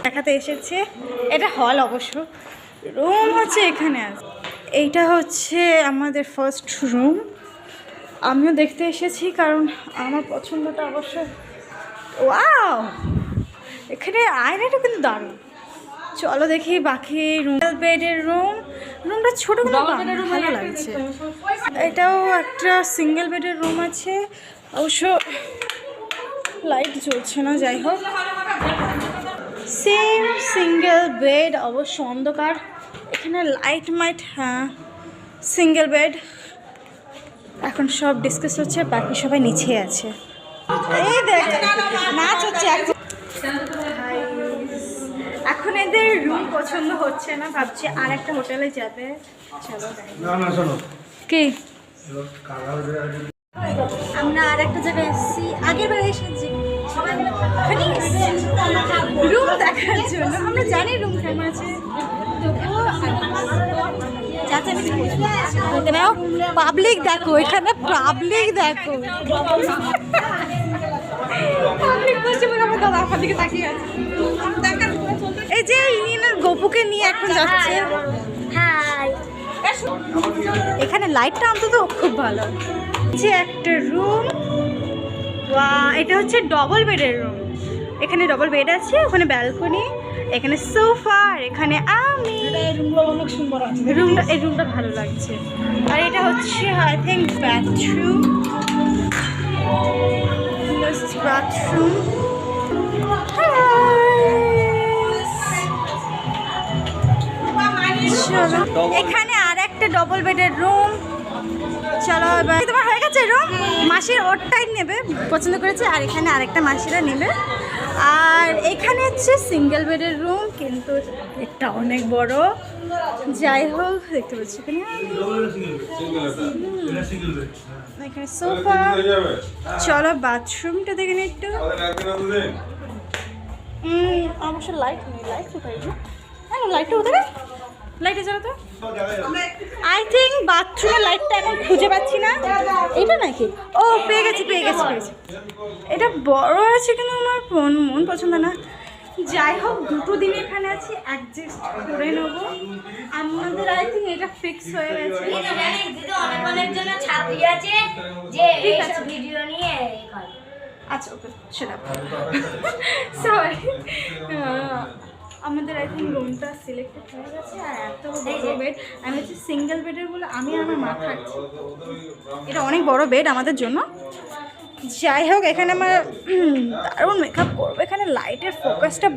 দেখাতে এসেছে। এটা হল অবশ্য, রুম হচ্ছে এখানে আছে। এইটা হচ্ছে আমাদের ফার্স্ট রুম। আমিও দেখতে এসেছি কারণ আমার পছন্দটা অবশ্য। ওয়াও, এখানে আয়নাটা কিন্তু দারুণ। চলো দেখি বাকি রুম। বেডের রুমটা ছোটো ভালো লাগছে। এটাও একটা সিঙ্গেল বেডের রুম আছে, অবশ্য লাইট জ্বলছে না, যাই হোক সেম সিঙ্গেল বেড, অবশ্য অন্ধকার। এখানে লাইট মাইট, হ্যাঁ সিঙ্গেল বেড। এখন সব ডিসকাস হচ্ছে, বাকি সবাই নিচে আছে। এই দেখ নাচ হচ্ছে এখন। এদের রুম পছন্দ হচ্ছে না, ভাবছি আর একটা হোটেলে যাবে। চলো কি আমরা আর একটা জায়গায় এসেছি, আগের বার এসেছি সবাই রুম দেখার জন্য। আমরা জানি রুম কেমন আছে, পাবলিক দেখো, এখানে পাবলিক দেখো, এই যে ইনিনার গপুকে নিয়ে এখন যাচ্ছে। এখানে লাইটটা অন্তত খুব ভালো। যে একটা রুম, এটা হচ্ছে ডবল বেডের রুম। এখানে ডবল বেড আছে, ওখানে ব্যালকনি, এখানে সোফা, আর এখানে আমি। এই রুমটা ভালো লাগছে। আর এটা হচ্ছে আই থিঙ্ক বাথরুম। এখানে আর একটা ডবল বেডের রুম। চলো এবার তোমার হয়ে গেছে রুম, মাসির ওরটাই নেবে, পছন্দ করেছে। আর এখানে আরেকটা মাসিরা নেবে। আর এখানে হচ্ছে সিঙ্গেল বেডের রুম, কিন্তু এটা অনেক বড়। যাই হোক, দেখতে পাচ্ছি এখানে সোফা। চলো বাথরুমটা দেখে নিই একটু। অবশ্য লাইট নেই, লাইট কোথায়? হ্যাঁ লাইটটা কোথায়? লাইটে জ্বালা তো। আই থিঙ্ক বাথরুমের লাইটটা এখন খুঁজে পাচ্ছি না। এটা নাকি? ও পেয়ে গেছি। এটা বড় আছে কিন্তু আমার মন পছন্দ না। যাই হোক, দুটো দিন এখানে আছি, অ্যাডজাস্ট করে নেবো। আমাদের আই থিঙ্ক এটা ফিক্স হয়ে গেছে। অনেকজনের ছাত্রী আছে যে এইসব ভিডিও নিয়ে আচ্ছা ওকে, সেটা সরি। আমাদের আই থিঙ্ক রুমটা সিলেক্টেড হয়ে গেছে। আর এত বড় বেড, আমি হচ্ছে সিঙ্গেল বেডের বলে আমি আমার মা থাকছি। এটা অনেক বড় বেড আমাদের জন্য। যাই হোক, এখানে আমার দারুণ মেকআপ করবো। এখানে লাইটের ফোকাসটা